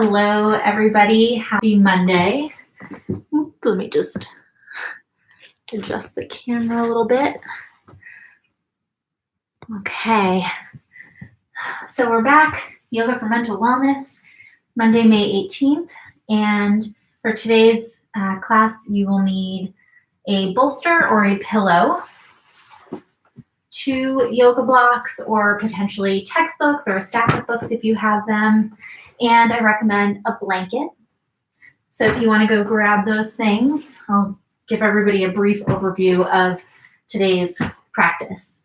Hello, everybody. Happy Monday. Let me just adjust the camera a little bit. Okay. So we're back. Yoga for Mental Wellness, Monday, May 18th. And for today's class, you will need a bolster or a pillow, 2 yoga blocks or potentially textbooks or a stack of books if you have them. And I recommend a blanket. So if you want to go grab those things, I'll give everybody a brief overview of today's practice.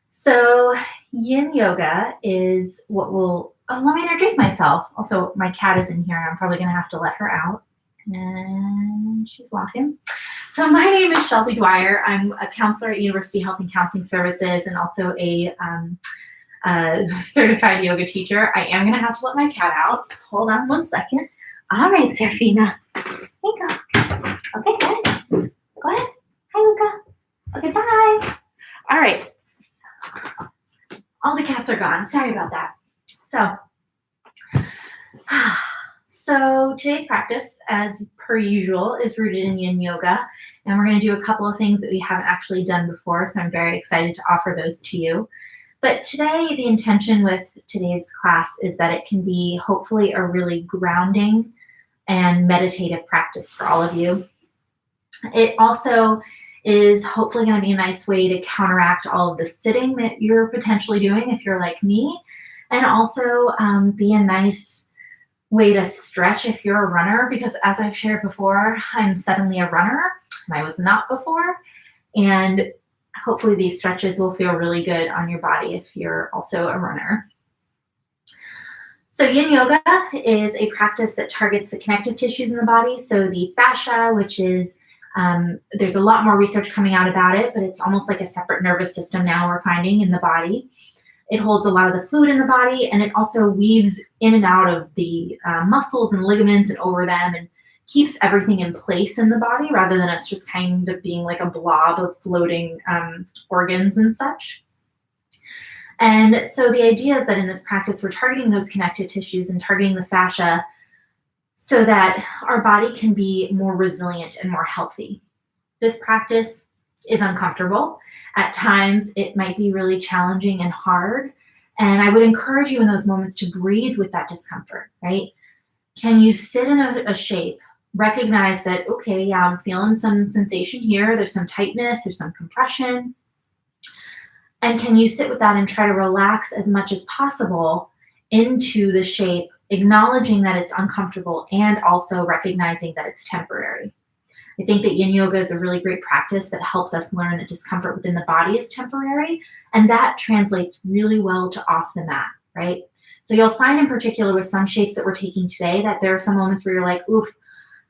So yin yoga is what will, let me introduce myself. Also, my cat is in here. I'm probably going to have to let her out. And she's walking. So my name is Shelby Dwyer. I'm a counselor at University Health and Counseling Services and also a certified yoga teacher. I am going to have to let my cat out. Hold on one second. All right, Serafina. Here you go. Okay, good. Go ahead. Hi, Luca. Okay, bye. All right. All the cats are gone. Sorry about that. So today's practice, as per usual, is rooted in yin yoga. And we're going to do a couple of things that we haven't actually done before. So I'm very excited to offer those to you. But today, the intention with today's class is that it can be hopefully a really grounding and meditative practice for all of you. It also is hopefully going to be a nice way to counteract all of the sitting that you're potentially doing if you're like me, and also be a nice way to stretch if you're a runner, because as I've shared before, I'm suddenly a runner, and I was not before, and hopefully these stretches will feel really good on your body if you're also a runner. So yin yoga is a practice that targets the connective tissues in the body. So the fascia, which is, there's a lot more research coming out about it, but it's almost like a separate nervous system now we're finding in the body. It holds a lot of the fluid in the body, and it also weaves in and out of the muscles and ligaments and over them, and keeps everything in place in the body rather than us just kind of being like a blob of floating organs and such. And so the idea is that in this practice, we're targeting those connective tissues and targeting the fascia so that our body can be more resilient and more healthy. This practice is uncomfortable. At times, it might be really challenging and hard. And I would encourage you in those moments to breathe with that discomfort, right? Can you sit in a shape? Recognize that, okay, yeah, I'm feeling some sensation here. There's some tightness, there's some compression. And can you sit with that and try to relax as much as possible into the shape, acknowledging that it's uncomfortable and also recognizing that it's temporary. I think that yin yoga is a really great practice that helps us learn that discomfort within the body is temporary, and that translates really well to off the mat, right? So you'll find in particular with some shapes that we're taking today that there are some moments where you're like, oof,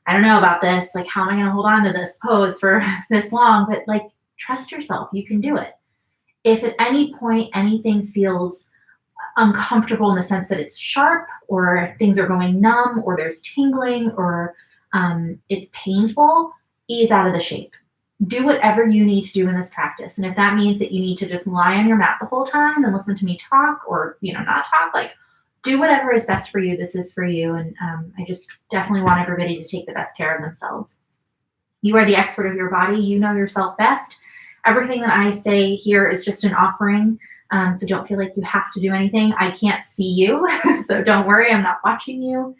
I don't know about this. Like, how am I going to hold on to this pose for this long? But like, trust yourself. You can do it. If at any point anything feels uncomfortable in the sense that it's sharp or things are going numb or there's tingling or it's painful, ease out of the shape. Do whatever you need to do in this practice. And if that means that you need to just lie on your mat the whole time and listen to me talk or, not talk, like, do whatever is best for you. This is for you. And I just definitely want everybody to take the best care of themselves. You are the expert of your body. You know yourself best. Everything that I say here is just an offering. So don't feel like you have to do anything. I can't see you, so don't worry. I'm not watching you.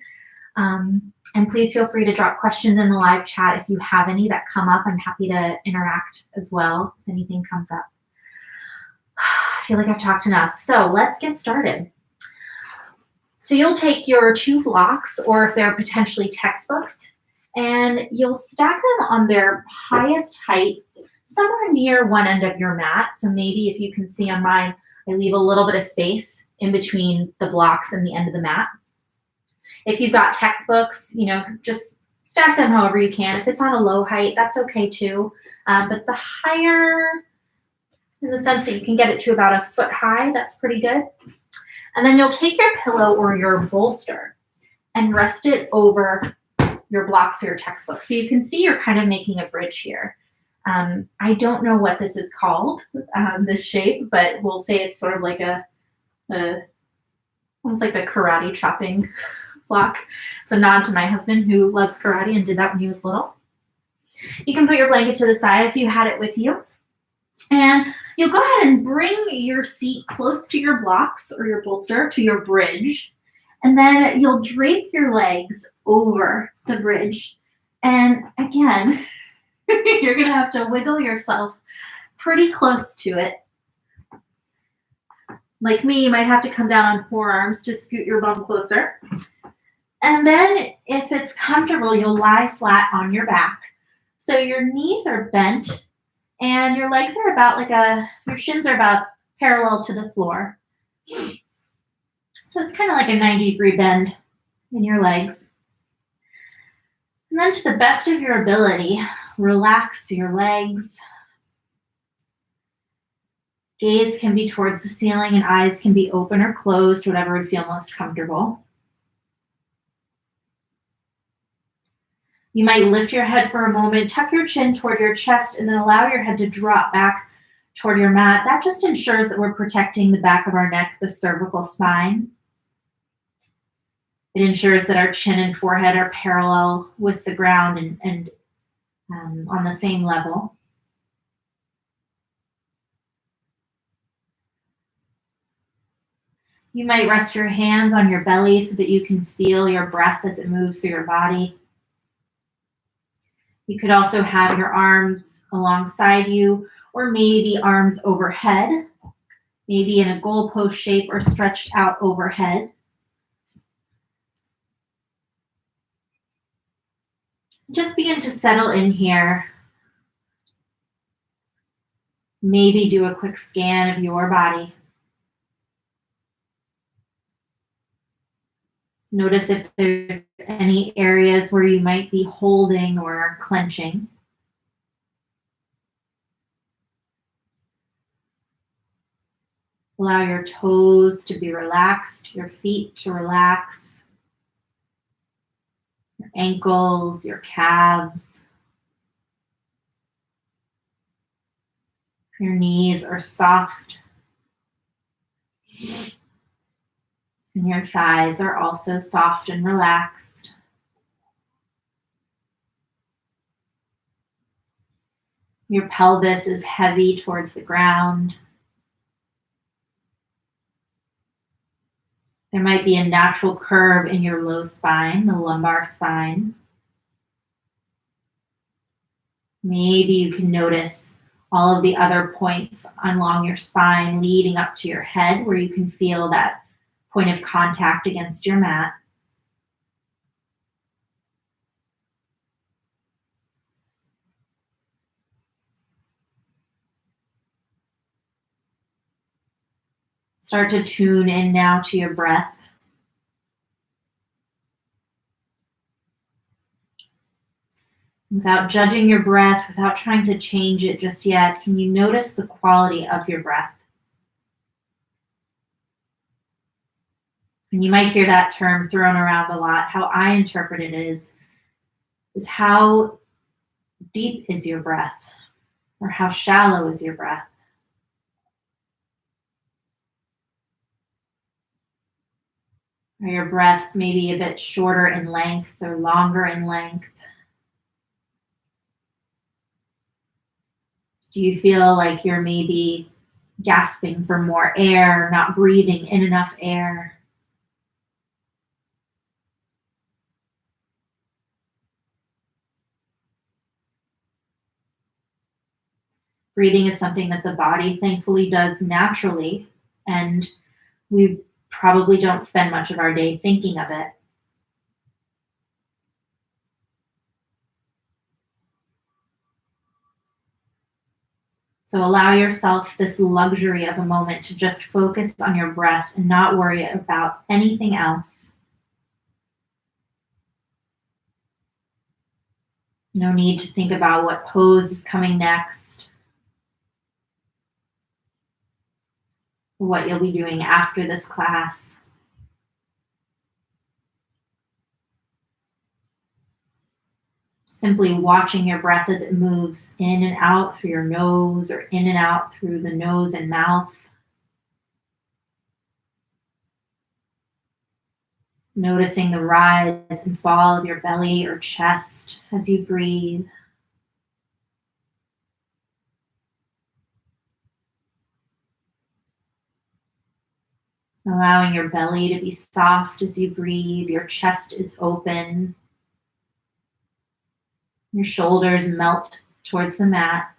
And please feel free to drop questions in the live chat if you have any that come up. I'm happy to interact as well if anything comes up. I feel like I've talked enough. So let's get started. So you'll take your 2 blocks, or if they're potentially textbooks, and you'll stack them on their highest height, somewhere near one end of your mat. So maybe if you can see on mine, I leave a little bit of space in between the blocks and the end of the mat. If you've got textbooks, just stack them however you can. If it's on a low height, that's okay too. But the higher, in the sense that you can get it to about 1 foot high, that's pretty good. And then you'll take your pillow or your bolster and rest it over your blocks or your textbook. So you can see you're kind of making a bridge here. I don't know what this is called, this shape, but we'll say it's sort of like almost like the karate chopping block. It's a nod to my husband who loves karate and did that when he was little. You can put your blanket to the side if you had it with you. And you'll go ahead and bring your seat close to your blocks or your bolster to your bridge. And then you'll drape your legs over the bridge. And again, you're going to have to wiggle yourself pretty close to it. Like me, you might have to come down on forearms to scoot your bum closer. And then if it's comfortable, you'll lie flat on your back. So your knees are bent and your legs are about your shins are about parallel to the floor. So it's kind of like a 90-degree bend in your legs. And then to the best of your ability, relax your legs. Gaze can be towards the ceiling and eyes can be open or closed, whatever would feel most comfortable. You might lift your head for a moment, tuck your chin toward your chest, and then allow your head to drop back toward your mat. That just ensures that we're protecting the back of our neck, the cervical spine. It ensures that our chin and forehead are parallel with the ground and on the same level. You might rest your hands on your belly so that you can feel your breath as it moves through your body. You could also have your arms alongside you, or maybe arms overhead, maybe in a goalpost shape or stretched out overhead. Just begin to settle in here. Maybe do a quick scan of your body. Notice if there's any areas where you might be holding or clenching. Allow your toes to be relaxed, your feet to relax, your ankles, your calves. Your knees are soft. And your thighs are also soft and relaxed. Your pelvis is heavy towards the ground. There might be a natural curve in your low spine, the lumbar spine. Maybe you can notice all of the other points along your spine leading up to your head where you can feel that point of contact against your mat. Start to tune in now to your breath. Without judging your breath, without trying to change it just yet, can you notice the quality of your breath? And you might hear that term thrown around a lot. How I interpret it is how deep is your breath, or how shallow is your breath? Are your breaths maybe a bit shorter in length or longer in length? Do you feel like you're maybe gasping for more air, not breathing in enough air? Breathing is something that the body thankfully does naturally, and we probably don't spend much of our day thinking of it. So allow yourself this luxury of a moment to just focus on your breath and not worry about anything else. No need to think about what pose is coming next, what you'll be doing after this class. Simply watching your breath as it moves in and out through your nose or in and out through the nose and mouth. Noticing the rise and fall of your belly or chest as you breathe. Allowing your belly to be soft as you breathe. Your chest is open. Your shoulders melt towards the mat.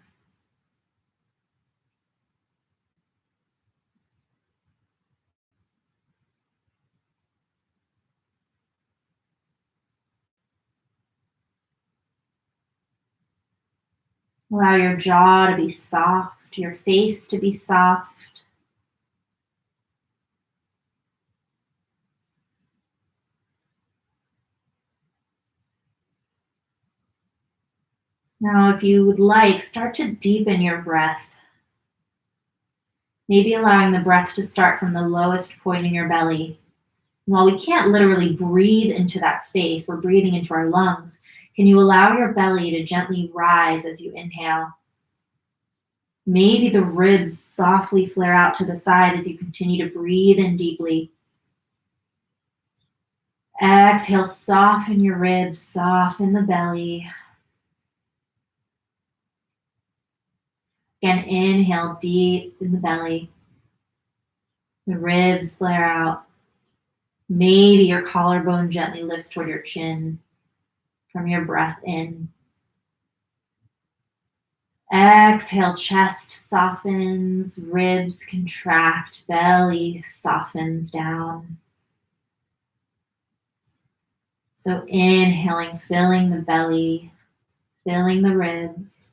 Allow your jaw to be soft, your face to be soft. Now, if you would like, start to deepen your breath. Maybe allowing the breath to start from the lowest point in your belly. And while we can't literally breathe into that space, we're breathing into our lungs. Can you allow your belly to gently rise as you inhale? Maybe the ribs softly flare out to the side as you continue to breathe in deeply. Exhale, soften your ribs, soften the belly. Again, inhale deep in the belly. The ribs flare out. Maybe your collarbone gently lifts toward your chin from your breath in. Exhale, chest softens, ribs contract, belly softens down. So inhaling, filling the belly, filling the ribs,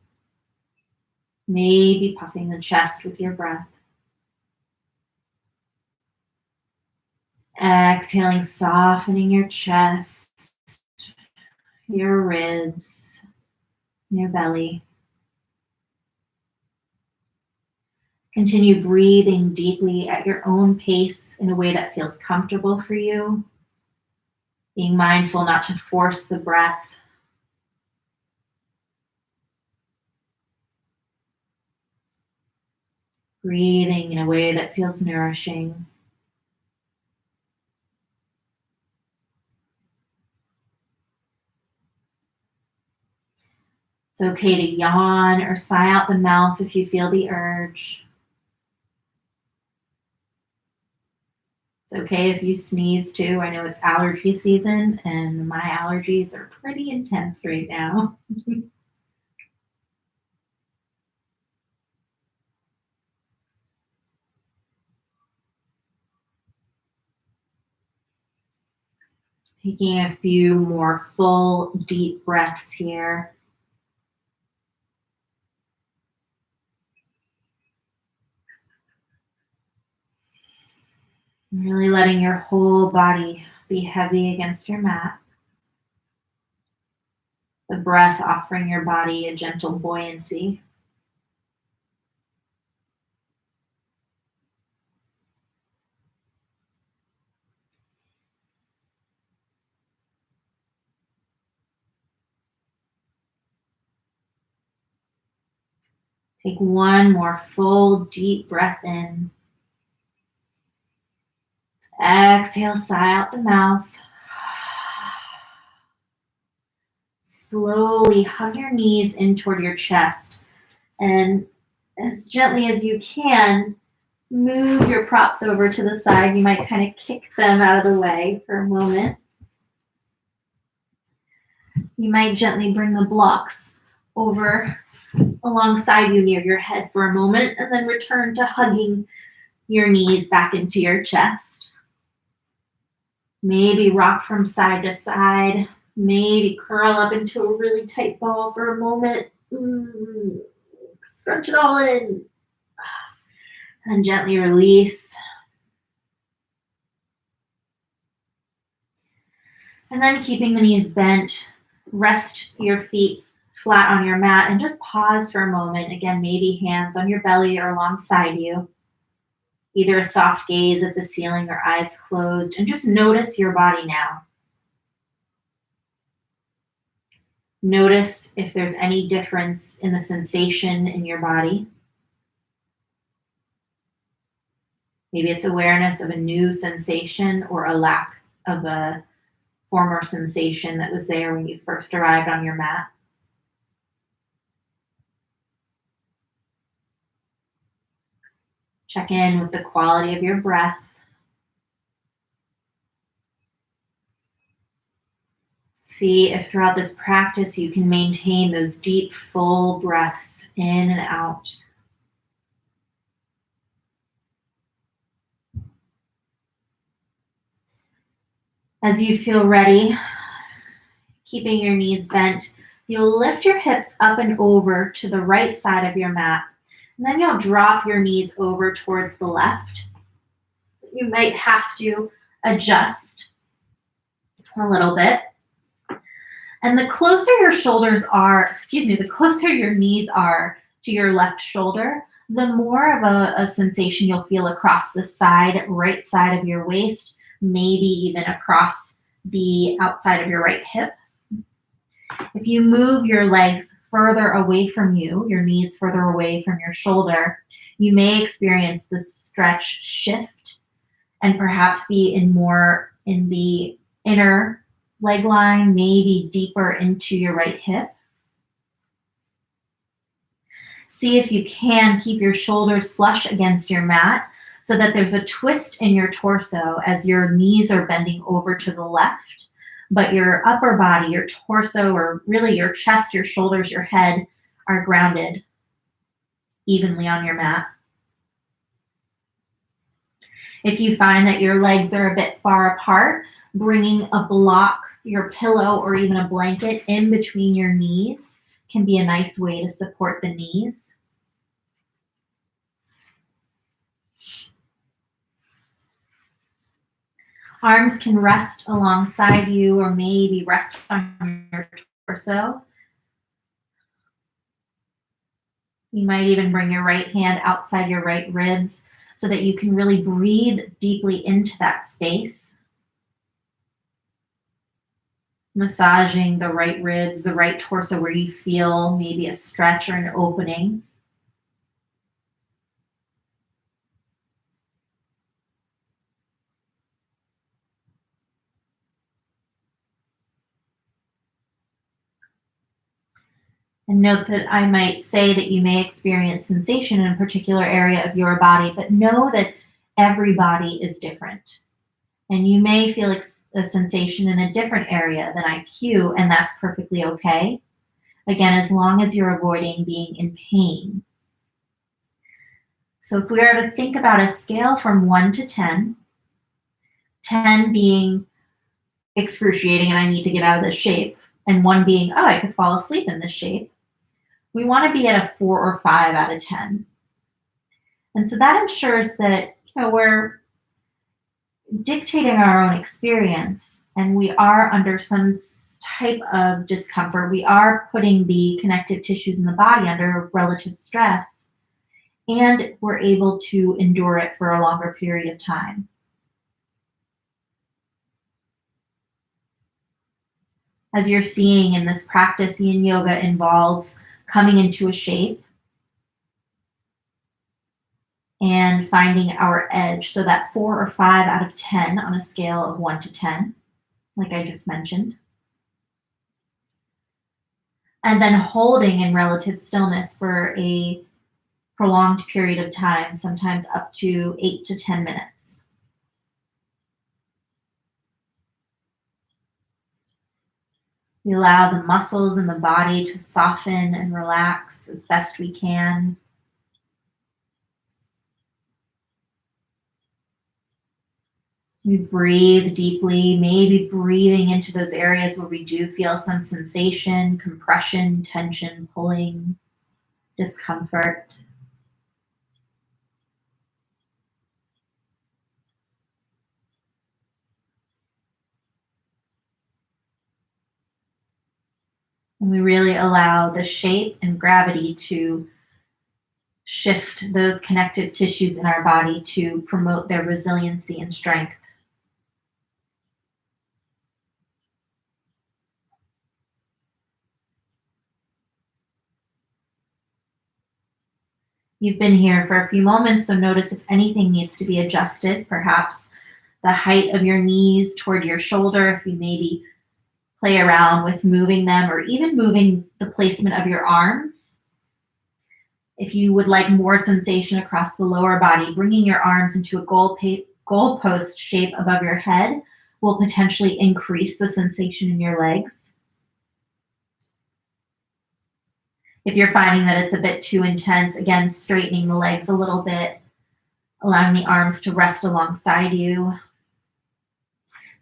maybe puffing the chest with your breath. Exhaling, softening your chest, your ribs, your belly. Continue breathing deeply at your own pace in a way that feels comfortable for you. Being mindful not to force the breath. Breathing in a way that feels nourishing. It's okay to yawn or sigh out the mouth if you feel the urge. It's okay if you sneeze too. I know it's allergy season and my allergies are pretty intense right now. Taking a few more full, deep breaths here. Really letting your whole body be heavy against your mat. The breath offering your body a gentle buoyancy. Take one more full, deep breath in. Exhale, sigh out the mouth. Slowly hug your knees in toward your chest. And as gently as you can, move your props over to the side. You might kind of kick them out of the way for a moment. You might gently bring the blocks over alongside you near your head for a moment and then return to hugging your knees back into your chest. Maybe rock from side to side. Maybe curl up into a really tight ball for a moment. Scrunch it all in. And gently release. And then keeping the knees bent, rest your feet flat on your mat and just pause for a moment. Again, maybe hands on your belly or alongside you. Either a soft gaze at the ceiling or eyes closed, and just notice your body now. Notice if there's any difference in the sensation in your body. Maybe it's awareness of a new sensation or a lack of a former sensation that was there when you first arrived on your mat. Check in with the quality of your breath. See if throughout this practice you can maintain those deep, full breaths in and out. As you feel ready, keeping your knees bent, you'll lift your hips up and over to the right side of your mat. And then you'll drop your knees over towards the left. You might have to adjust a little bit. And the closer your the closer your knees are to your left shoulder, the more of a sensation you'll feel across the right side of your waist, maybe even across the outside of your right hip. If you move your legs further away from you, your knees further away from your shoulder, you may experience the stretch shift and perhaps be in the inner leg line, maybe deeper into your right hip. See if you can keep your shoulders flush against your mat so that there's a twist in your torso as your knees are bending over to the left, but your upper body, your torso, or really your chest, your shoulders, your head are grounded evenly on your mat. If you find that your legs are a bit far apart, bringing a block, your pillow, or even a blanket in between your knees can be a nice way to support the knees. Arms can rest alongside you or maybe rest on your torso. You might even bring your right hand outside your right ribs so that you can really breathe deeply into that space. Massaging the right ribs, the right torso where you feel maybe a stretch or an opening. And note that I might say that you may experience sensation in a particular area of your body, but know that every body is different. And you may feel a sensation in a different area than IQ, and that's perfectly okay. Again, as long as you're avoiding being in pain. So if we are to think about a scale from 1 to 10, 10 being excruciating and I need to get out of this shape, and 1 being, oh, I could fall asleep in this shape, we want to be at a 4 or 5 out of 10. And so that ensures that we're dictating our own experience and we are under some type of discomfort. We are putting the connective tissues in the body under relative stress, and we're able to endure it for a longer period of time. As you're seeing in this practice, yin yoga involves coming into a shape and finding our edge. So that 4 or 5 out of 10 on a scale of 1 to 10, like I just mentioned. And then holding in relative stillness for a prolonged period of time, sometimes up to 8 to 10 minutes. We allow the muscles in the body to soften and relax as best we can. We breathe deeply, maybe breathing into those areas where we do feel some sensation, compression, tension, pulling, discomfort. And we really allow the shape and gravity to shift those connective tissues in our body to promote their resiliency and strength. You've been here for a few moments, so notice if anything needs to be adjusted, perhaps the height of your knees toward your shoulder, if you maybe play around with moving them or even moving the placement of your arms. If you would like more sensation across the lower body, bringing your arms into a goalpost shape above your head will potentially increase the sensation in your legs. If you're finding that it's a bit too intense, again, straightening the legs a little bit, allowing the arms to rest alongside you.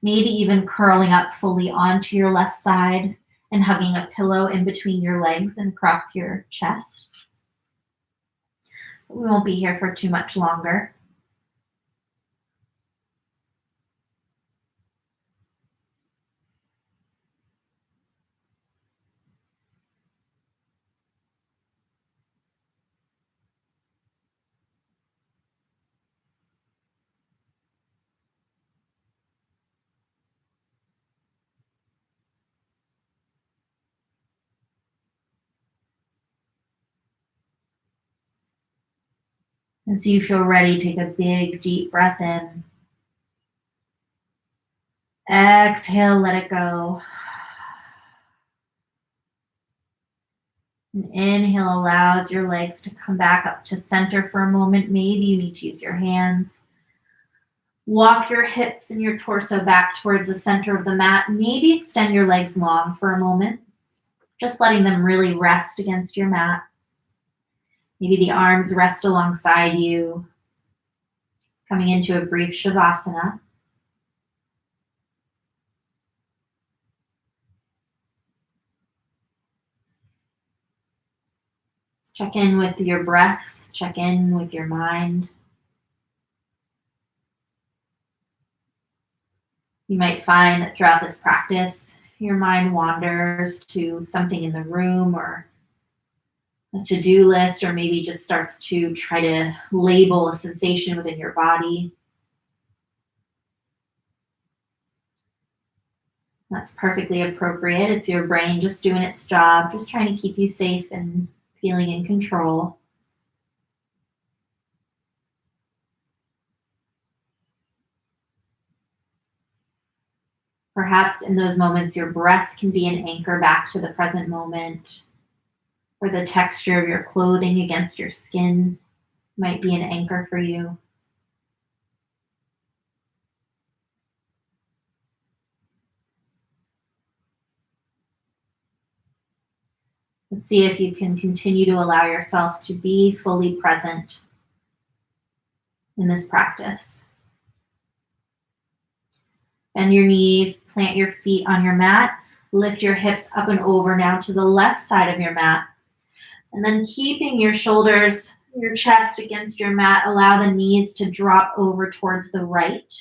Maybe even curling up fully onto your left side and hugging a pillow in between your legs and across your chest. We won't be here for too much longer. As you feel ready, take a big, deep breath in. Exhale, let it go. And inhale allows your legs to come back up to center for a moment. Maybe you need to use your hands. Walk your hips and your torso back towards the center of the mat. Maybe extend your legs long for a moment, just letting them really rest against your mat. Maybe the arms rest alongside you, coming into a brief shavasana. Check in with your breath, check in with your mind. You might find that throughout this practice, your mind wanders to something in the room or a to-do list, or maybe just starts to try to label a sensation within your body. That's perfectly appropriate. It's your brain just doing its job, just trying to keep you safe and feeling in control. Perhaps in those moments, your breath can be an anchor back to the present moment, or the texture of your clothing against your skin might be an anchor for you. Let's see if you can continue to allow yourself to be fully present in this practice. Bend your knees, plant your feet on your mat, lift your hips up and over now to the left side of your mat. And then keeping your shoulders, your chest against your mat, allow the knees to drop over towards the right.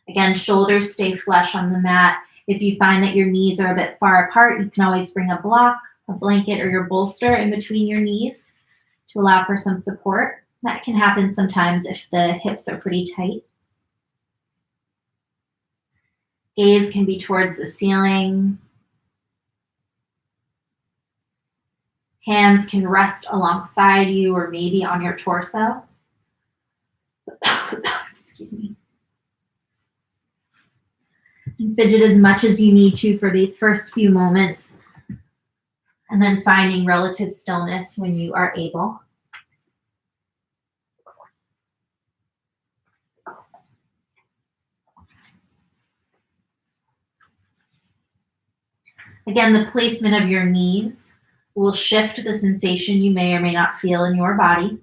Again, shoulders stay flush on the mat. If you find that your knees are a bit far apart, you can always bring a block, a blanket, or your bolster in between your knees to allow for some support. That can happen sometimes if the hips are pretty tight. Gaze can be towards the ceiling. Hands can rest alongside you or maybe on your torso. Excuse me. And fidget as much as you need to for these first few moments, and then finding relative stillness when you are able. Again, the placement of your knees will shift the sensation you may or may not feel in your body.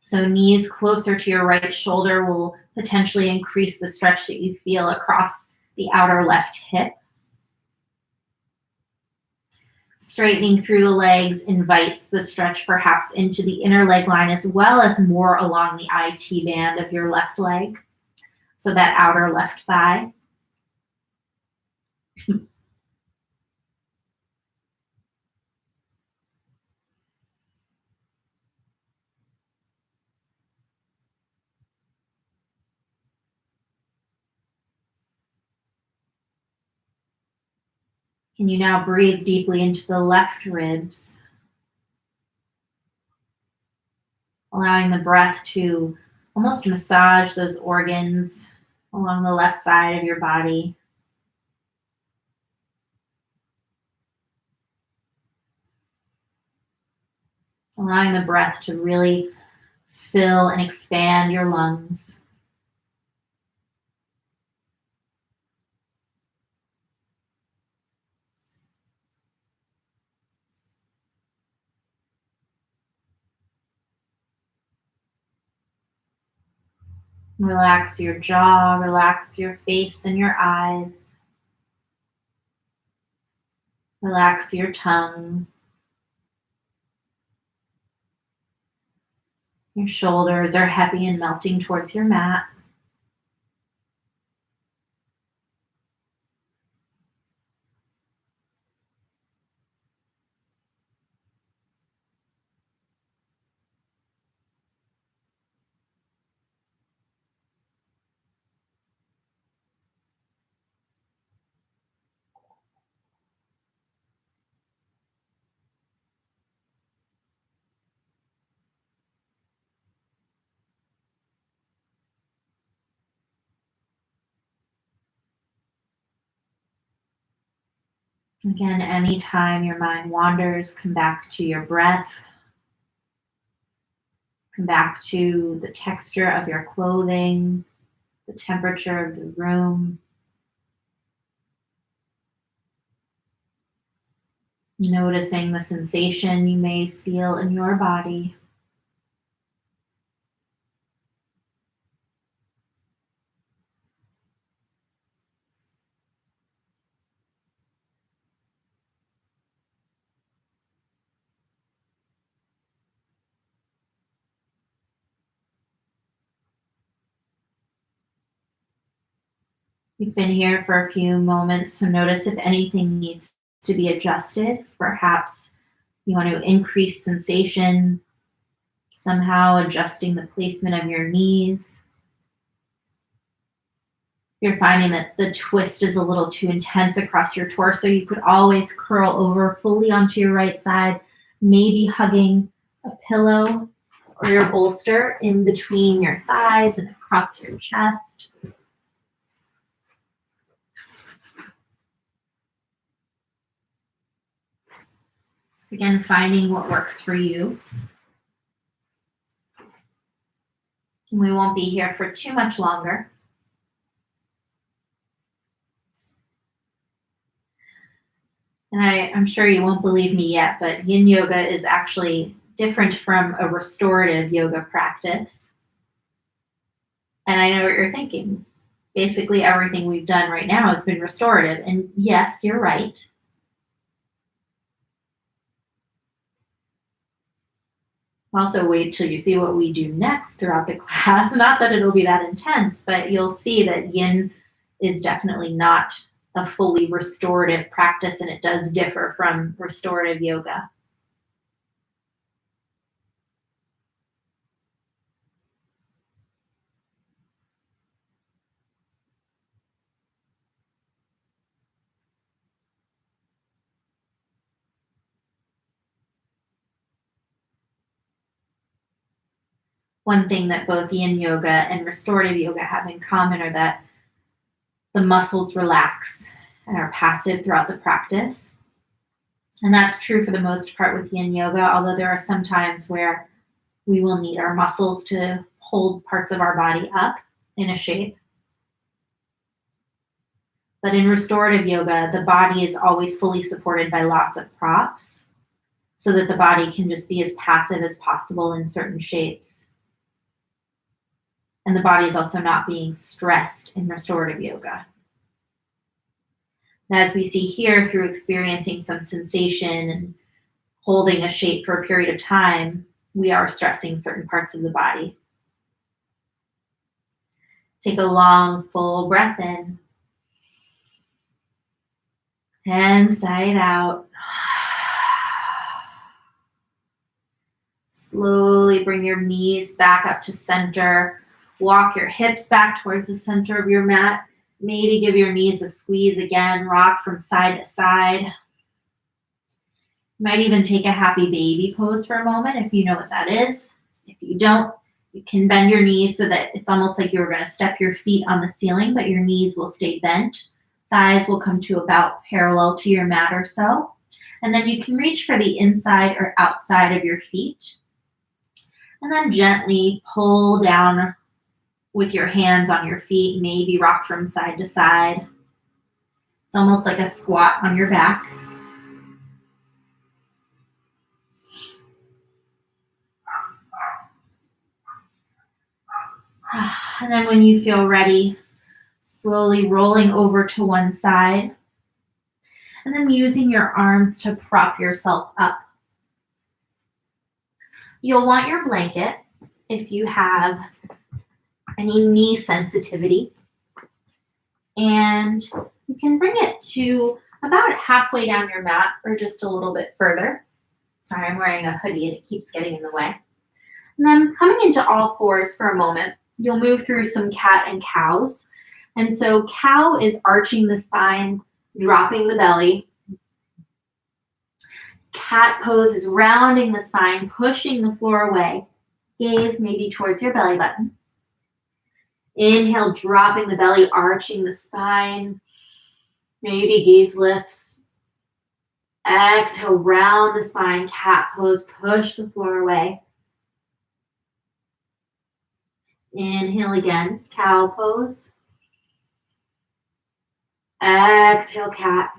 So knees closer to your right shoulder will potentially increase the stretch that you feel across the outer left hip. Straightening through the legs invites the stretch perhaps into the inner leg line as well as more along the IT band of your left leg. So that outer left thigh. Can you now breathe deeply into the left ribs, allowing the breath to almost massage those organs along the left side of your body. Allowing the breath to really fill and expand your lungs. Relax your jaw, relax your face and your eyes. Relax your tongue. Your shoulders are heavy and melting towards your mat. Again, anytime your mind wanders, come back to your breath. Come back to the texture of your clothing, the temperature of the room. Noticing the sensation you may feel in your body. You've been here for a few moments, so notice if anything needs to be adjusted. Perhaps you want to increase sensation, somehow adjusting the placement of your knees. You're finding that the twist is a little too intense across your torso. You could always curl over fully onto your right side, maybe hugging a pillow or your bolster in between your thighs and across your chest. Again, finding what works for you. We won't be here for too much longer. And I'm sure you won't believe me yet, but yin yoga is actually different from a restorative yoga practice. And I know what you're thinking. Basically, everything we've done right now has been restorative. And yes, you're right. Also, wait till you see what we do next throughout the class. Not that it'll be that intense, but you'll see that yin is definitely not a fully restorative practice, and it does differ from restorative yoga. One thing that both yin yoga and restorative yoga have in common are that the muscles relax and are passive throughout the practice. And that's true for the most part with yin yoga, although there are some times where we will need our muscles to hold parts of our body up in a shape. But in restorative yoga, the body is always fully supported by lots of props so that the body can just be as passive as possible in certain shapes. And the body is also not being stressed in restorative yoga. And as we see here, through experiencing some sensation and holding a shape for a period of time, we are stressing certain parts of the body. Take a long, full breath in. And sigh it out. Slowly bring your knees back up to center. Walk your hips back towards the center of your mat. Maybe give your knees a squeeze again. Rock from side to side. You might even take a happy baby pose for a moment if you know what that is. If you don't, You can bend your knees so that it's almost like you were going to step your feet on the ceiling, but your knees will stay bent. Thighs will come to about parallel to your mat or so. And then you can reach for the inside or outside of your feet. And then gently pull down with your hands on your feet, maybe rock from side to side. It's almost like a squat on your back. And then when you feel ready, slowly rolling over to one side. And then using your arms to prop yourself up. You'll want your blanket if you have any knee sensitivity. And you can bring it to about halfway down your mat or just a little bit further. Sorry, I'm wearing a hoodie and it keeps getting in the way. And then coming into all fours for a moment, you'll move through some cat and cows. And so cow is arching the spine, dropping the belly. Cat pose is rounding the spine, pushing the floor away. Gaze maybe towards your belly button. Inhale, dropping the belly, arching the spine. Maybe gaze lifts. Exhale, round the spine, cat pose, push the floor away. Inhale again, cow pose. Exhale, cat.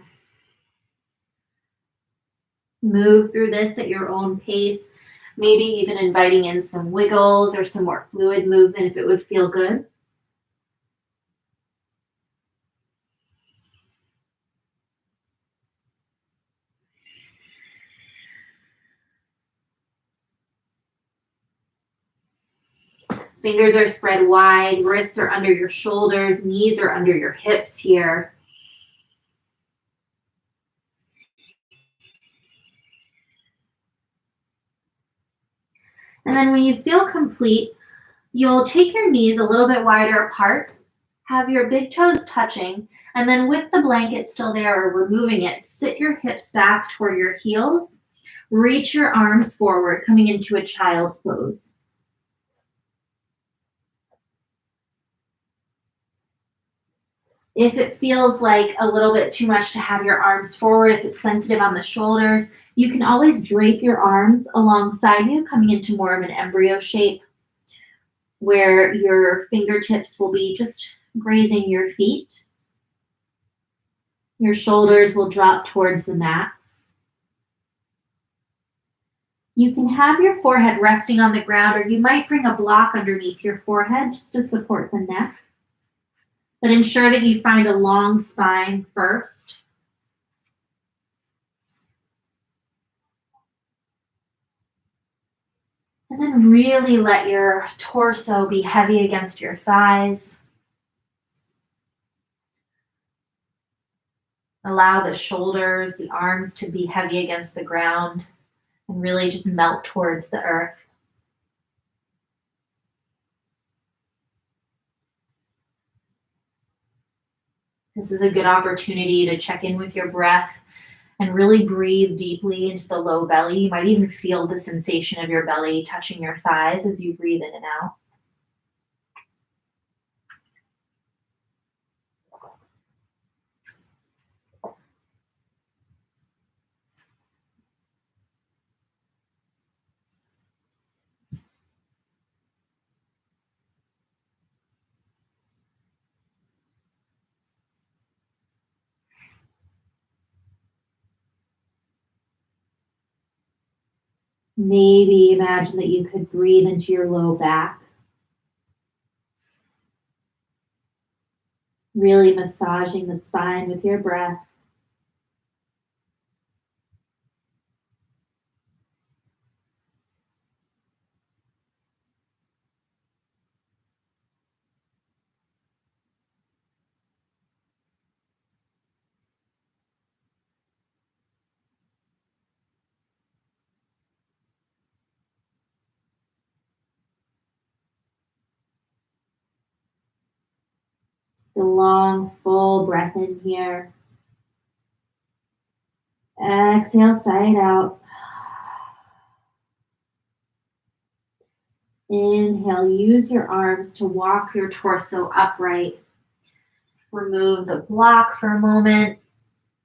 Move through this at your own pace, maybe even inviting in some wiggles or some more fluid movement if it would feel good. Fingers are spread wide, wrists are under your shoulders, knees are under your hips here. And then when you feel complete, you'll take your knees a little bit wider apart, have your big toes touching, and then with the blanket still there or removing it, sit your hips back toward your heels, reach your arms forward, coming into a child's pose. If it feels like a little bit too much to have your arms forward, if it's sensitive on the shoulders, you can always drape your arms alongside you, coming into more of an embryo shape where your fingertips will be just grazing your feet. Your shoulders will drop towards the mat. You can have your forehead resting on the ground, or you might bring a block underneath your forehead just to support the neck. But ensure that you find a long spine first. And then really let your torso be heavy against your thighs. Allow the shoulders, the arms to be heavy against the ground and really just melt towards the earth. This is a good opportunity to check in with your breath and really breathe deeply into the low belly. You might even feel the sensation of your belly touching your thighs as you breathe in and out. Maybe imagine that you could breathe into your low back. Really massaging the spine with your breath. The long, full breath in here. Exhale, sigh it out. Inhale, use your arms to walk your torso upright. Remove the block for a moment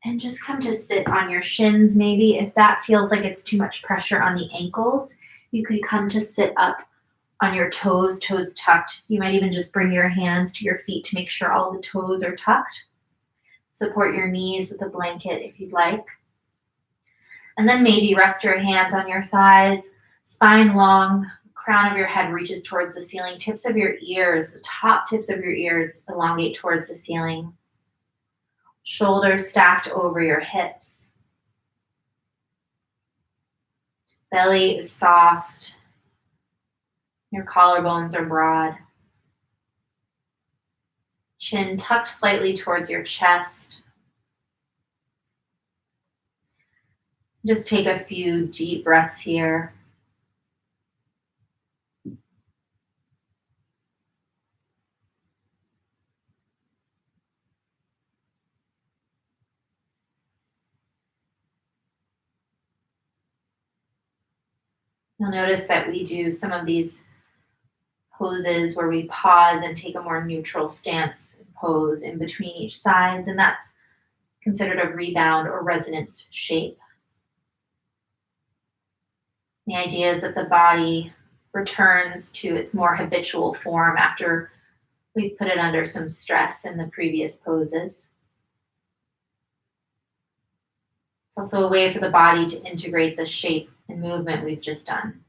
and just come to sit on your shins maybe. If that feels like it's too much pressure on the ankles, you could come to sit up on your toes, toes tucked. You might even just bring your hands to your feet to make sure all the toes are tucked. Support your knees with a blanket if you'd like. And then maybe rest your hands on your thighs, spine long, crown of your head reaches towards the ceiling, tips of your ears, the top tips of your ears elongate towards the ceiling. Shoulders stacked over your hips. Belly is soft. Your collarbones are broad. Chin tucked slightly towards your chest. Just take a few deep breaths here. You'll notice that we do some of these poses where we pause and take a more neutral stance pose in between each sides, and that's considered a rebound or resonance shape. The idea is that the body returns to its more habitual form after we've put it under some stress in the previous poses. It's also a way for the body to integrate the shape and movement we've just done.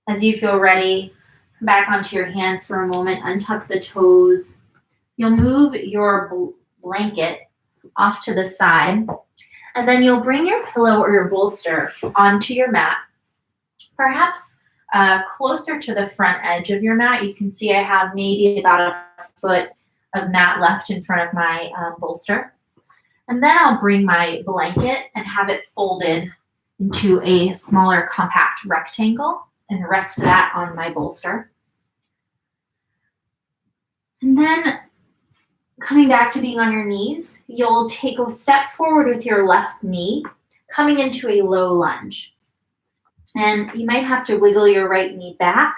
As you feel ready, come back onto your hands for a moment, untuck the toes. You'll move your blanket off to the side, and then you'll bring your pillow or your bolster onto your mat, perhaps closer to the front edge of your mat. You can see I have maybe about a foot of mat left in front of my bolster. And then I'll bring my blanket and have it folded into a smaller compact rectangle and rest that on my bolster. And then coming back to being on your knees, you'll take a step forward with your left knee, coming into a low lunge. And you might have to wiggle your right knee back.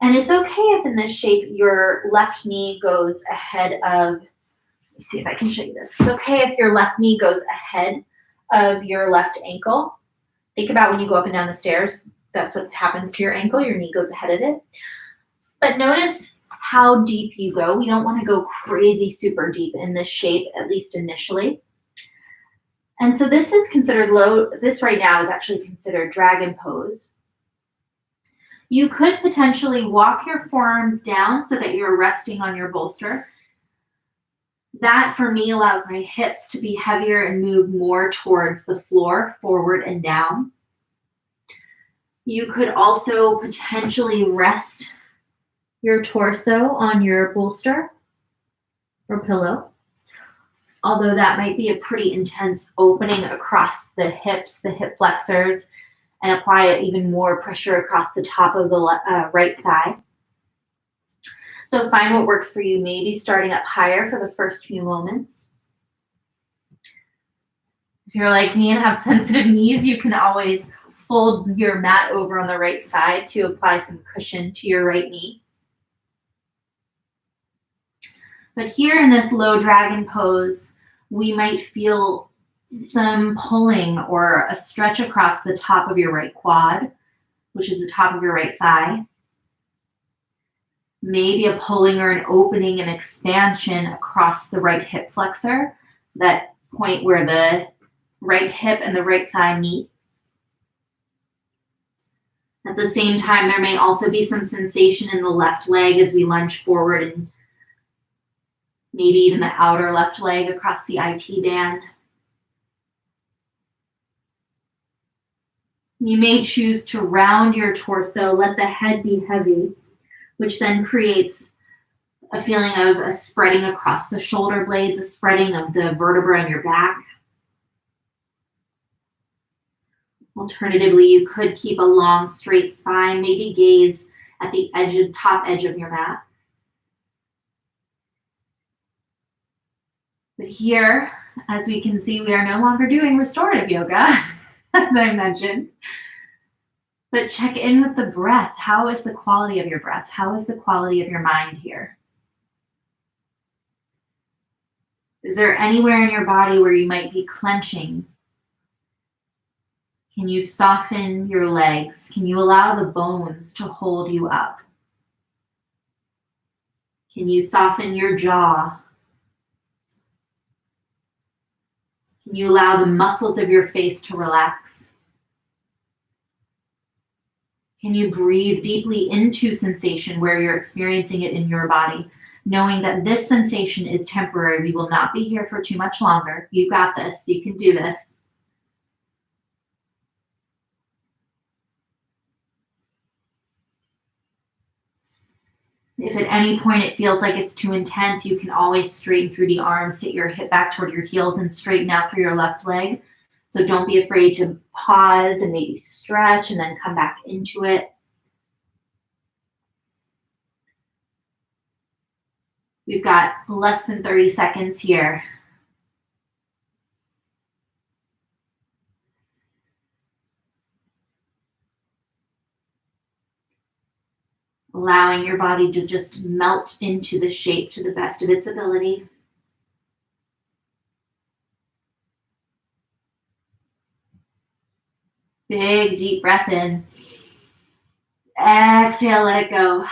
And it's okay if in this shape your left knee goes ahead of, let me see if I can show you this. It's okay if your left knee goes ahead of your left ankle. Think about when you go up and down the stairs, that's what happens to your ankle. Your knee goes ahead of it. But notice how deep you go. We don't want to go crazy super deep in this shape, at least initially. And so this is considered low. This right now is actually considered dragon pose. You could potentially walk your forearms down so that you're resting on your bolster. That for me allows my hips to be heavier and move more towards the floor, forward and down. You could also potentially rest your torso on your bolster or pillow, although that might be a pretty intense opening across the hips, the hip flexors, and apply even more pressure across the top of the right thigh. So find what works for you, maybe starting up higher for the first few moments. If you're like me and have sensitive knees, you can always fold your mat over on the right side to apply some cushion to your right knee. But here in this low dragon pose, we might feel some pulling or a stretch across the top of your right quad, which is the top of your right thigh. Maybe a pulling or an opening and expansion across the right hip flexor, that point where the right hip and the right thigh meet. At the same time, there may also be some sensation in the left leg as we lunge forward, and maybe even the outer left leg across the IT band. You may choose to round your torso, let the head be heavy, which then creates a feeling of a spreading across the shoulder blades, a spreading of the vertebra in your back. Alternatively, you could keep a long, straight spine, maybe gaze at the top edge of your mat. But here, As we can see, we are no longer doing restorative yoga, as I mentioned. But check in with the breath. How is the quality of your breath? How is the quality of your mind here? Is there anywhere in your body where you might be clenching? Can you soften your legs? Can you allow the bones to hold you up? Can you soften your jaw? Can you allow the muscles of your face to relax? Can you breathe deeply into sensation where you're experiencing it in your body, knowing that this sensation is temporary? We will not be here for too much longer. You got this. You can do this. If at any point it feels like it's too intense, you can always straighten through the arms, sit your hip back toward your heels, and straighten out through your left leg. So don't be afraid to pause and maybe stretch and then come back into it. We've got less than 30 seconds here. Allowing your body to just melt into the shape to the best of its ability. Big, deep breath in. Exhale, let it go.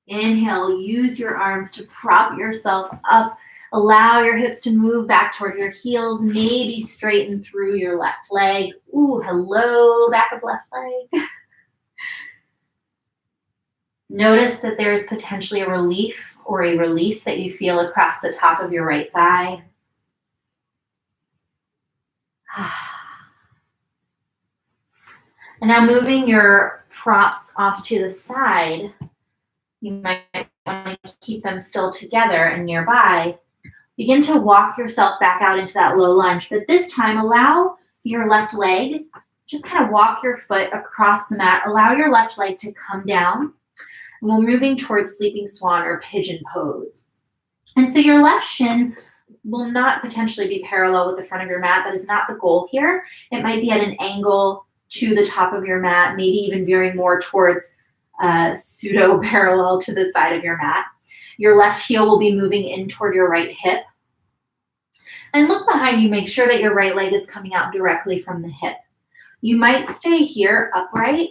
Inhale, use your arms to prop yourself up. Allow your hips to move back toward your heels. Maybe straighten through your left leg. Ooh, hello, back of left leg. Notice that there's potentially a relief or a release that you feel across the top of your right thigh. And now moving your props off to the side, you might want to keep them still together and nearby. Begin to walk yourself back out into that low lunge, but this time allow your left leg, just kind of walk your foot across the mat. Allow your left leg to come down. And we're moving towards sleeping swan or pigeon pose. And so your left shin will not potentially be parallel with the front of your mat. That is not the goal here. It might be at an angle to the top of your mat, maybe even veering more towards pseudo parallel to the side of your mat. Your left heel will be moving in toward your right hip. And look behind you, make sure that your right leg is coming out directly from the hip. You might stay here upright.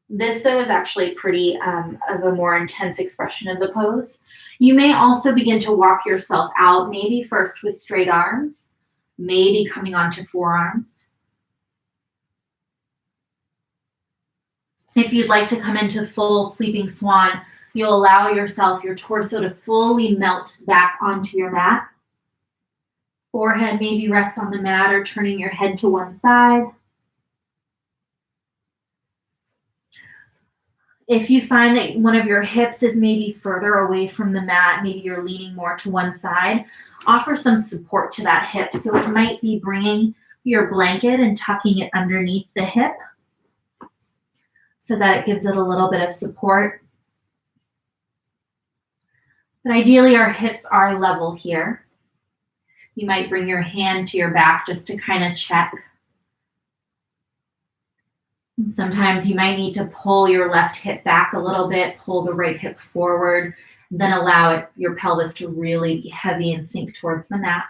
This, though, is actually pretty of a more intense expression of the pose. You may also begin to walk yourself out, maybe first with straight arms, maybe coming onto forearms. If you'd like to come into full sleeping swan, you'll allow yourself, your torso to fully melt back onto your mat. Forehead maybe rests on the mat or turning your head to one side. If you find that one of your hips is maybe further away from the mat, maybe you're leaning more to one side, offer some support to that hip. So it might be bringing your blanket and tucking it underneath the hip so that it gives it a little bit of support. But ideally, our hips are level here. You might bring your hand to your back just to kind of check. And sometimes you might need to pull your left hip back a little bit, pull the right hip forward, then allow your pelvis to really be heavy and sink towards the mat.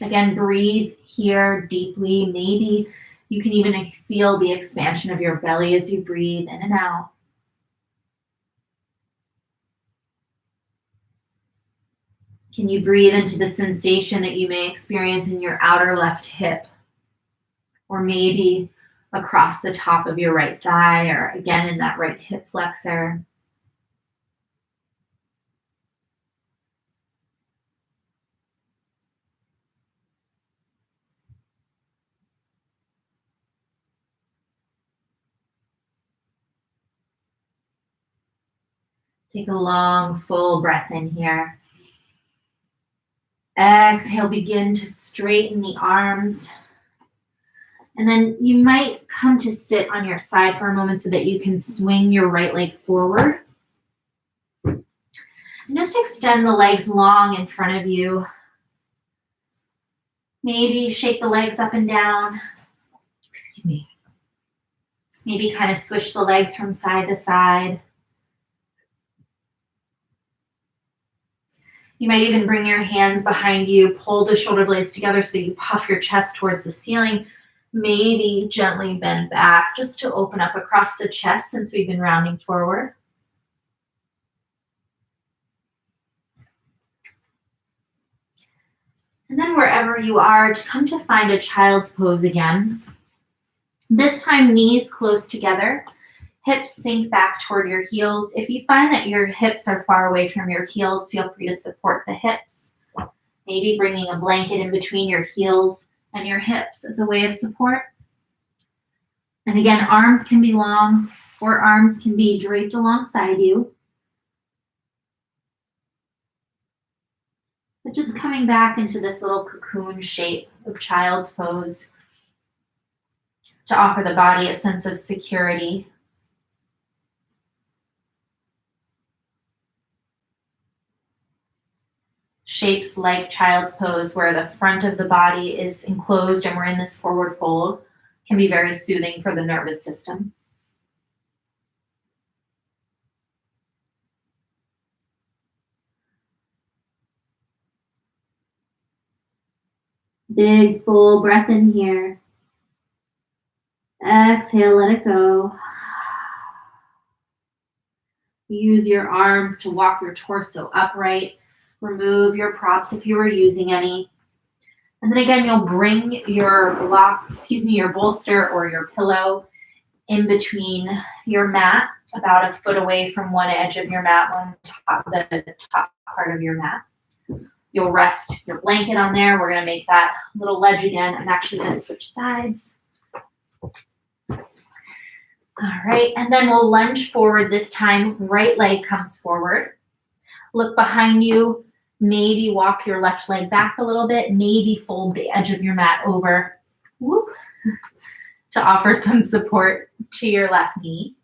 Again, breathe here deeply. Maybe you can even feel the expansion of your belly as you breathe in and out. Can you breathe into the sensation that you may experience in your outer left hip? Or maybe across the top of your right thigh, or again in that right hip flexor. Take a long, full breath in here. Exhale, begin to straighten the arms. And then you might come to sit on your side for a moment so that you can swing your right leg forward. And just extend the legs long in front of you. Maybe shake the legs up and down. Excuse me. Maybe kind of swish the legs from side to side. You might even bring your hands behind you, pull the shoulder blades together so you puff your chest towards the ceiling. Maybe gently bend back just to open up across the chest since we've been rounding forward. And then wherever you are, come to find a child's pose again. This time, knees close together, hips sink back toward your heels. If you find that your hips are far away from your heels, feel free to support the hips. Maybe bringing a blanket in between your heels and your hips as a way of support. And again, arms can be long or arms can be draped alongside you. But just coming back into this little cocoon shape of child's pose to offer the body a sense of security. Shapes like child's pose, where the front of the body is enclosed and we're in this forward fold, can be very soothing for the nervous system. Big full breath in here. Exhale, let it go. Use your arms to walk your torso upright. Remove your props if you were using any. And then again, you'll bring your your bolster or your pillow in between your mat, about a foot away from one edge of your mat, the top part of your mat. You'll rest your blanket on there. We're gonna make that little ledge again. I'm actually gonna switch sides. All right, and then we'll lunge forward this time. Right leg comes forward. Look behind you. Maybe walk your left leg back a little bit. Maybe fold the edge of your mat over. Whoop, to offer some support to your left knee.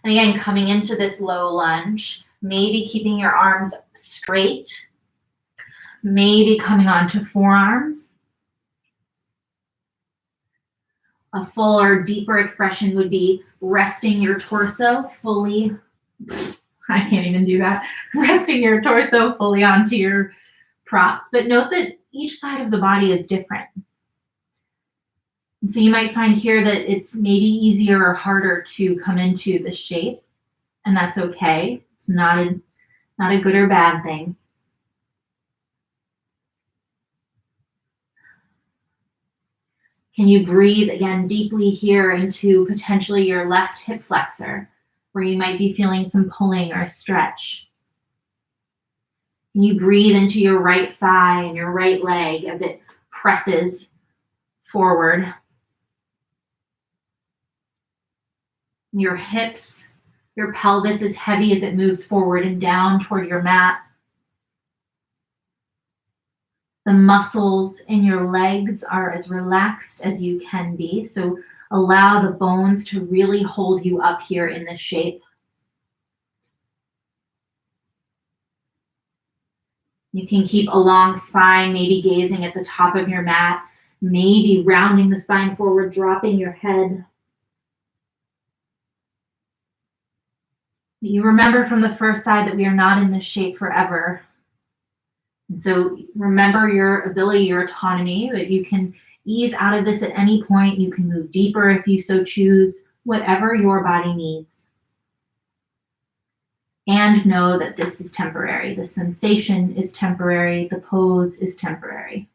And again, coming into this low lunge, maybe keeping your arms straight. Maybe coming onto forearms. A fuller, deeper expression would be resting your torso fully. I can't even do that. Resting your torso fully onto your props. But note that each side of the body is different. And so you might find here that it's maybe easier or harder to come into the shape, and that's okay. It's not a good or bad thing. Can you breathe again deeply here into potentially your left hip flexor, where you might be feeling some pulling or stretch? Can you breathe into your right thigh and your right leg as it presses forward? Your hips, your pelvis is heavy as it moves forward and down toward your mat. The muscles in your legs are as relaxed as you can be, so allow the bones to really hold you up here in this shape. You can keep a long spine, maybe gazing at the top of your mat, maybe rounding the spine forward, dropping your head. You remember from the first side that we are not in this shape forever. And so remember your ability, your autonomy, that you can ease out of this at any point. You can move deeper if you so choose, whatever your body needs. And know that this is temporary. The sensation is temporary. The pose is temporary.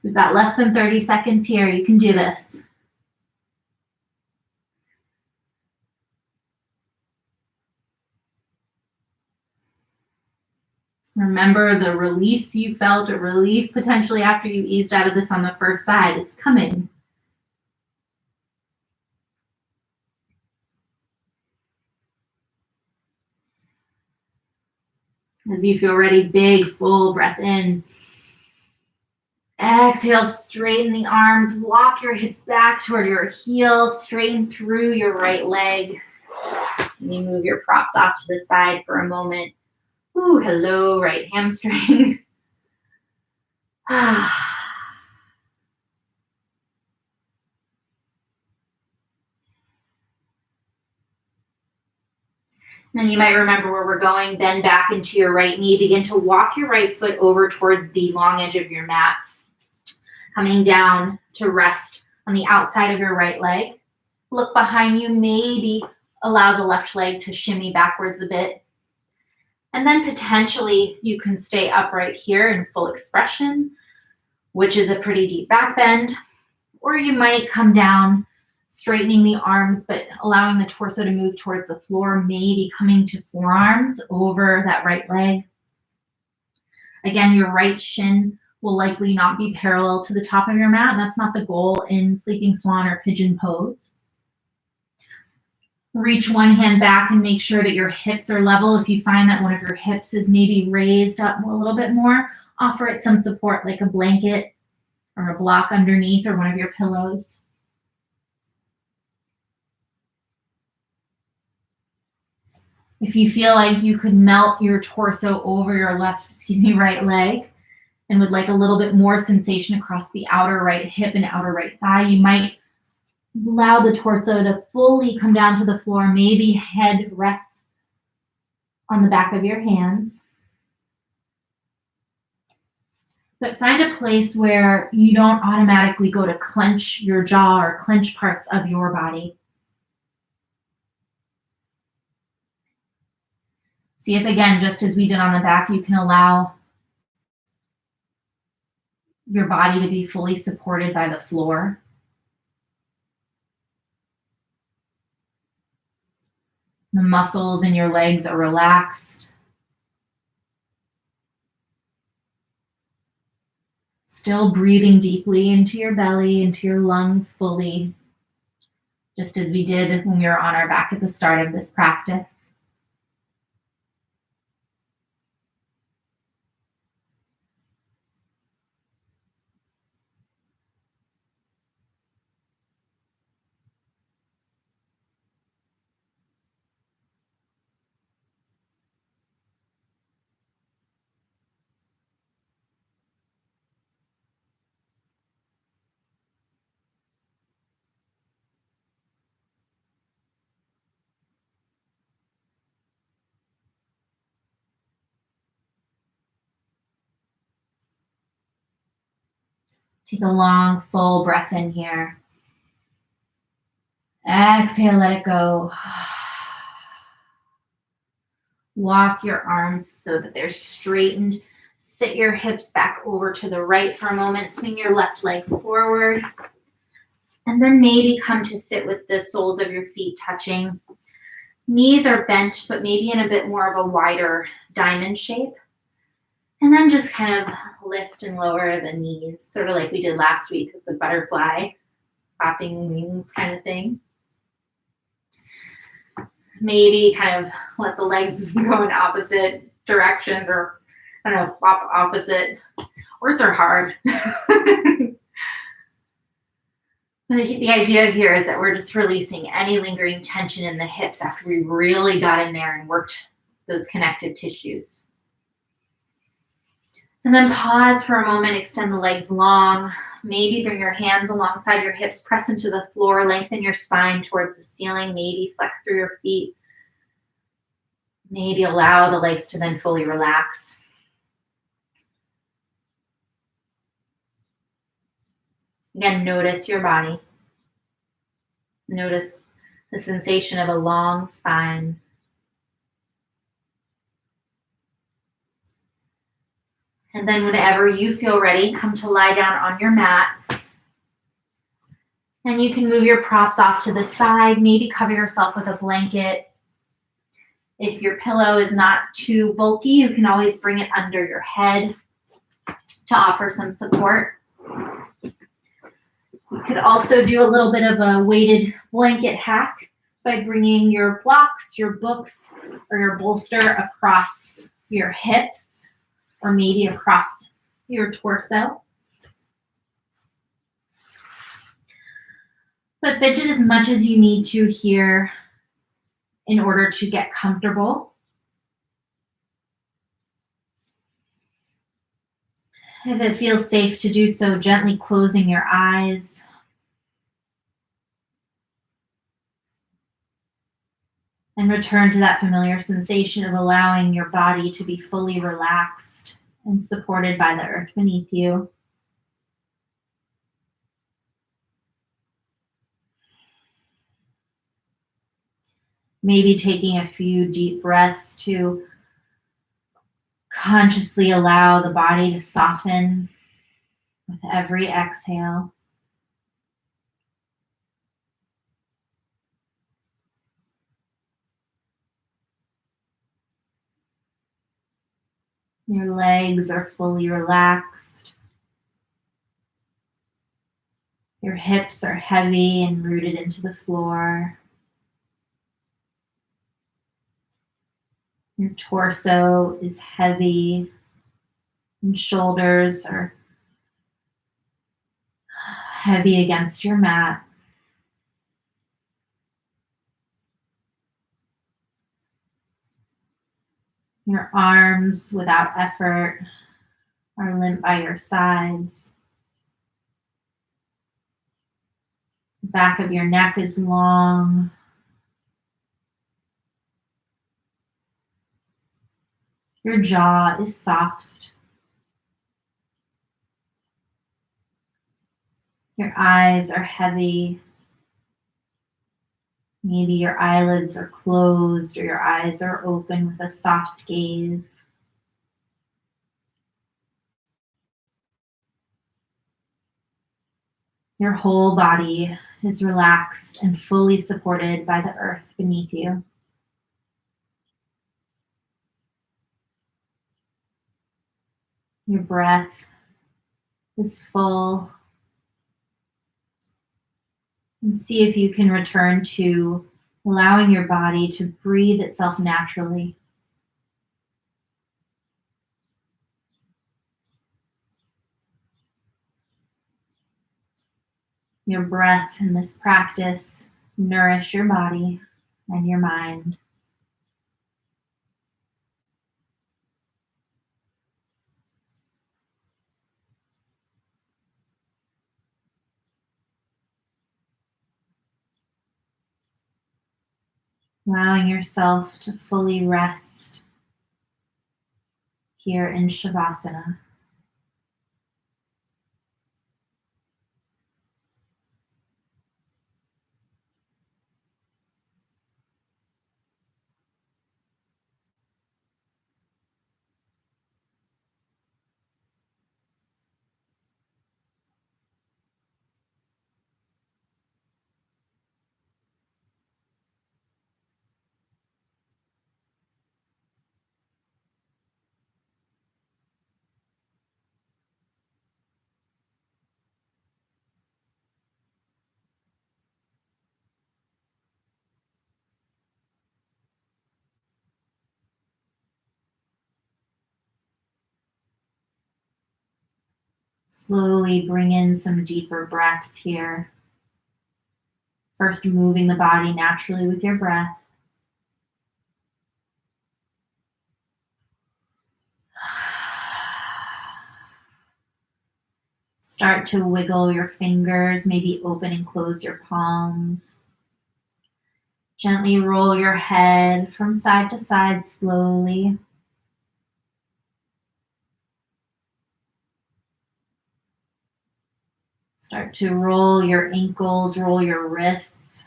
We've got less than 30 seconds here. You can do this. Remember the release you felt, or relief potentially after you eased out of this on the first side. It's coming. As you feel ready, big, full breath in. Exhale, straighten the arms. Walk your hips back toward your heels. Straighten through your right leg. And you move your props off to the side for a moment. Ooh, hello, right hamstring. Then you might remember where we're going. Bend back into your right knee. Begin to walk your right foot over towards the long edge of your mat. Coming down to rest on the outside of your right leg. Look behind you. Maybe allow the left leg to shimmy backwards a bit. And then potentially you can stay upright here in full expression, which is a pretty deep back bend. Or you might come down, straightening the arms, but allowing the torso to move towards the floor, maybe coming to forearms over that right leg. Again, your right shin will likely not be parallel to the top of your mat, and that's not the goal in sleeping swan or pigeon pose. Reach one hand back and make sure that your hips are level. If you find that one of your hips is maybe raised up a little bit more, offer it some support like a blanket or a block underneath or one of your pillows. If you feel like you could melt your torso over your right leg and would like a little bit more sensation across the outer right hip and outer right thigh, you might allow the torso to fully come down to the floor. Maybe head rests on the back of your hands. But find a place where you don't automatically go to clench your jaw or clench parts of your body. See if, again, just as we did on the back, you can allow your body to be fully supported by the floor. The muscles in your legs are relaxed. Still breathing deeply into your belly, into your lungs fully, just as we did when we were on our back at the start of this practice. Take a long, full breath in here. Exhale, let it go. Walk your arms so that they're straightened. Sit your hips back over to the right for a moment. Swing your left leg forward. And then maybe come to sit with the soles of your feet touching. Knees are bent, but maybe in a bit more of a wider diamond shape. And then just kind of lift and lower the knees, sort of like we did last week with the butterfly, flapping wings kind of thing. Maybe kind of let the legs go in opposite directions, or I don't know, flop opposite. Words are hard. The idea here is that we're just releasing any lingering tension in the hips after we really got in there and worked those connective tissues. And then pause for a moment, extend the legs long. Maybe bring your hands alongside your hips, press into the floor, lengthen your spine towards the ceiling, maybe flex through your feet. Maybe allow the legs to then fully relax. Again, notice your body. Notice the sensation of a long spine. And then whenever you feel ready, come to lie down on your mat. And you can move your props off to the side, maybe cover yourself with a blanket. If your pillow is not too bulky, you can always bring it under your head to offer some support. You could also do a little bit of a weighted blanket hack by bringing your blocks, your books, or your bolster across your hips, or maybe across your torso. But fidget as much as you need to here in order to get comfortable. If it feels safe to do so, gently closing your eyes. And return to that familiar sensation of allowing your body to be fully relaxed and supported by the earth beneath you. Maybe taking a few deep breaths to consciously allow the body to soften with every exhale. Your legs are fully relaxed. Your hips are heavy and rooted into the floor. Your torso is heavy and shoulders are heavy against your mat. Your arms, without effort, are limp by your sides. The back of your neck is long. Your jaw is soft. Your eyes are heavy. Maybe your eyelids are closed or your eyes are open with a soft gaze. Your whole body is relaxed and fully supported by the earth beneath you. Your breath is full. And see if you can return to allowing your body to breathe itself naturally. Your breath in this practice nourish your body and your mind. Allowing yourself to fully rest here in Shavasana. Slowly bring in some deeper breaths here. First, moving the body naturally with your breath. Start to wiggle your fingers, maybe open and close your palms. Gently roll your head from side to side slowly. Start to roll your ankles, roll your wrists.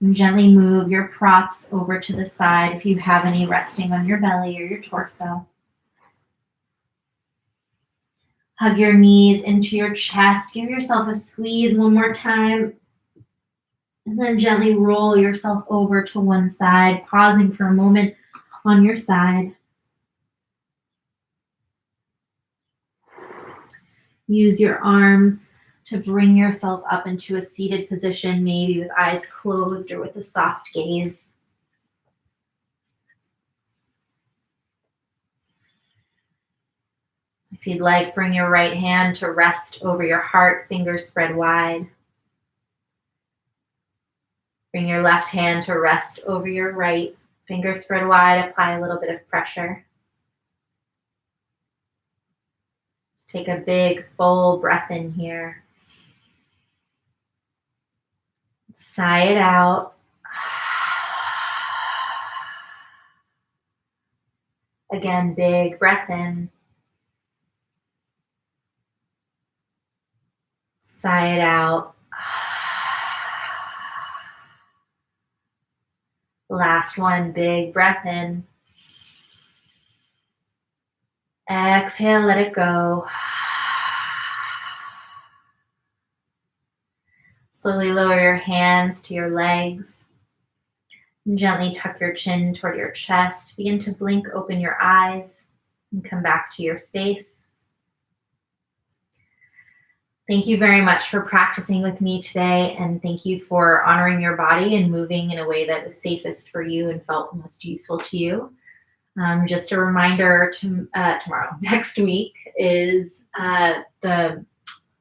And gently move your props over to the side if you have any resting on your belly or your torso. Hug your knees into your chest. Give yourself a squeeze one more time. And then gently roll yourself over to one side, pausing for a moment on your side. Use your arms to bring yourself up into a seated position, maybe with eyes closed or with a soft gaze. If you'd like, bring your right hand to rest over your heart, fingers spread wide. Bring your left hand to rest over your right, fingers spread wide, apply a little bit of pressure. Take a big, full breath in here. Sigh it out. Again, big breath in. Sigh it out. Last one, big breath in. Exhale, let it go. Slowly lower your hands to your legs. And gently tuck your chin toward your chest. Begin to blink open your eyes and come back to your space. Thank you very much for practicing with me today, and thank you for honoring your body and moving in a way that was safest for you and felt most useful to you. Just a reminder, tomorrow, next week is the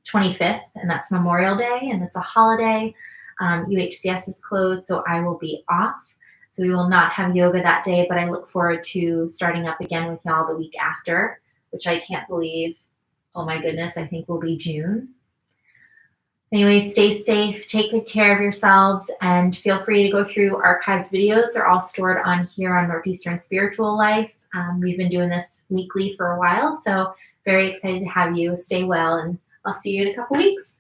25th, and that's Memorial Day, and it's a holiday. UHCS is closed, so I will be off. So we will not have yoga that day, but I look forward to starting up again with y'all the week after, which I can't believe. Oh my goodness, I think will be June. Anyway, stay safe, take good care of yourselves, and feel free to go through archived videos. They're all stored on here on Northeastern Spiritual Life. We've been doing this weekly for a while, so very excited to have you. Stay well, and I'll see you in a couple weeks.